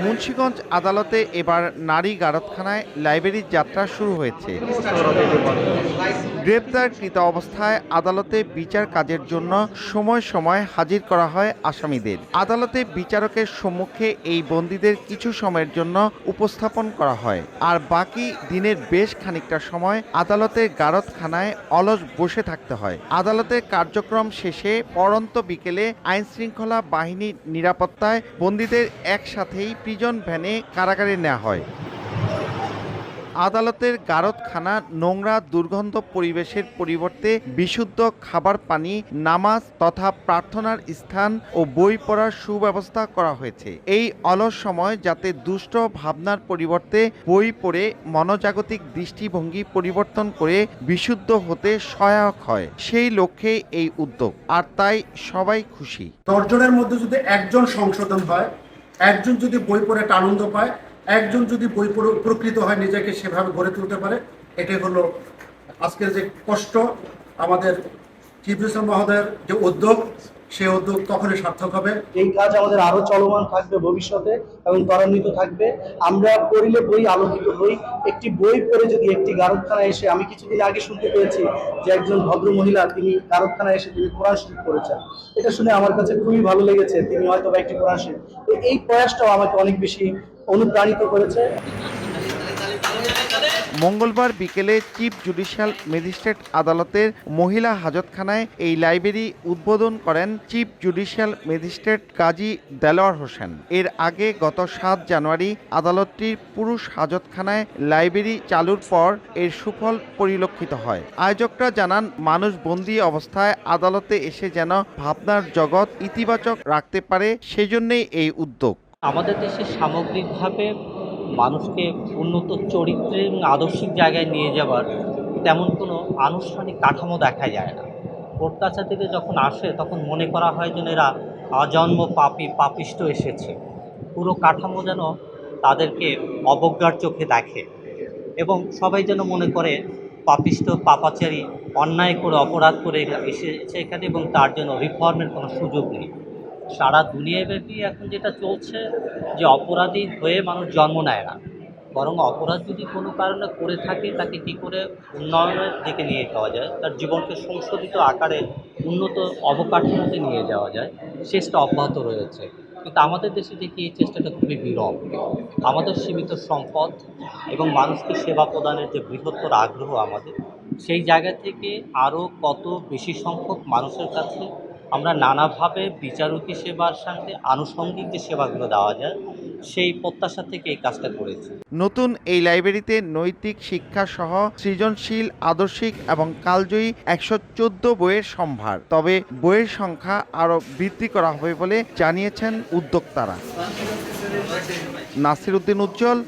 মুন্সিগঞ্জ আদালতে এবার নারী গারদখানায় লাইব্রেরির যাত্রা শুরু হয়েছে। গ্রেপ্তারকৃত অবস্থায় আদালতে বিচার কাজের জন্য সময় সময় হাজির করা হয় আসামিদের। আদালতে বিচারকের সম্মুখে এই বন্দীদের কিছু সময়ের জন্য উপস্থাপন করা হয়, আর বাকি দিনের বেশ খানিকটা সময় আদালতের গারদখানায় অলস বসে থাকতে হয়। আদালতের কার্যক্রম শেষে পড়ন্ত বিকেলে আইনশৃঙ্খলা বাহিনীর নিরাপত্তায় বন্দীদের একসাথেই প্রিজন ভ্যানে কারাগারে নেওয়া হয়। আদালতের গারদখানা নোংরা দুর্গন্ধ পরিবেশের পরিবর্তে বিশুদ্ধ খাবার পানি, নামাজ তথা প্রার্থনার স্থান ও বই পড়ার সুব্যবস্থা করা হয়েছে। এই অলস সময় যাতে দুষ্ট ভাবনার পরিবর্তে বই পড়ে মনোজাগতিক দৃষ্টিভঙ্গি পরিবর্তন করে বিশুদ্ধ হতে সহায়ক হয়, সেই লক্ষ্যে এই উদ্যোগ। আর তাই সবাই খুশি। 10 জনের মধ্যে যদি একজন সংশোধন হয়, একজন যদি বই পড়ে একটা আনন্দ পায়, একজন যদি বই পড়ে উপকৃত হয়, নিজেকে সেভাবে গড়ে তুলতে পারে, এটাই হলো আজকের যে কষ্ট। আমাদের চিফ জস্টিস মহোদয়ের যে উদ্যোগ, সেই উদ্যোগ তখনই সার্থক হবে। এই কাজ আমাদের আরো চলমান থাকবে ভবিষ্যতে এবং ত্বরান্বিত থাকবে। আমরা পড়িলে বই আলোকিত হই। একটি বই পড়ে যদি একটি গারদখানায় এসে, আমি কিছুদিন আগে শুনতে পেয়েছি যে একজন ভদ্র মহিলা তিনি গারদখানায় এসে তিনি কোরআন শরীফ পড়েছেন। এটা শুনে আমার কাছে খুবই ভালো লেগেছে। তিনি হয়তো একটি কোরআন শরীফ, এই প্রয়াসটাও আমাকে অনেক বেশি অনুপ্রাণিত করেছে। মঙ্গলবার বিকেলে চিফ জুডিশিয়াল ম্যাজিস্ট্রেট আদালতের মহিলা হাজতখানায় এই লাইব্রেরি উদ্বোধন করেন চিফ জুডিশিয়াল ম্যাজিস্ট্রেট কাজী দেলোয়ার হোসেন। এর আগে গত 7 জানুয়ারি আদালতটির পুরুষ হাজতখানায় লাইব্রেরি চালুর পর এর সুফল পরিলক্ষিত হয়। আয়োজকরা জানান, মানুষ বন্দী অবস্থায় আদালতে এসে যেন ভাবনার জগৎ ইতিবাচক রাখতে পারে, সেজন্যই এই উদ্যোগ। আমাদের দেশে সামগ্রিকভাবে মানুষকে উন্নত চরিত্রের এবং আদর্শিক জায়গায় নিয়ে যাওয়ার তেমন কোনো আনুষ্ঠানিক কাঠামো দেখা যায় না। কোর্ট কাছারিতে যখন আসে তখন মনে করা হয় যেন এরা আজন্ম পাপিষ্ট এসেছে। পুরো কাঠামো যেন তাদেরকে অবজ্ঞার চোখে দেখে এবং সবাই যেন মনে করে পাপিষ্ট পাপাচারী অন্যায় করে অপরাধ করে এসেছে এখানে এবং তার জন্য রিফর্মের কোনো সুযোগ নেই। সারা দুনিয়াব্যাপী এখন যেটা চলছে যে অপরাধী হয়ে মানুষ জন্ম নেয় না, বরং অপরাধ যদি কোনো কারণে করে থাকে তাকে কী করে উন্নয়নের দিকে নিয়ে যাওয়া যায়, তার জীবনকে সংশোধিত আকারে উন্নত অবকাঠামোতে নিয়ে যাওয়া যায়, চেষ্টা অব্যাহত রয়েছে। কিন্তু আমাদের দেশে দেখি এই চেষ্টাটা খুবই বিরল। আমাদের সীমিত সম্পদ এবং মানুষকে সেবা প্রদানের যে বৃহত্তর আগ্রহ আমাদের, সেই জায়গা থেকে আরও কত বেশি সংখ্যক মানুষের কাছে আমরা নানাভাবে বিচারকী সেবার সঙ্গে আনুষঙ্গিক যে সেবাগুলো দেওয়া যায়, সেই প্রত্যাশা থেকে এই কাজটা করেছি। নতুন এই লাইব্রেরিতে নৈতিক শিক্ষা সহ সৃজনশীল, আদর্শিক এবং কালজয়ী 114 বইয়ের সম্ভার। তবে বইয়ের সংখ্যা আরও বৃদ্ধি করা হবে বলে জানিয়েছেন উদ্যোক্তারা। নাসির উদ্দিন উজ্জ্বল,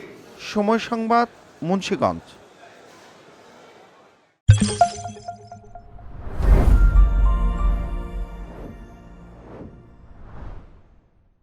সময় সংবাদ, মুন্সিগঞ্জ।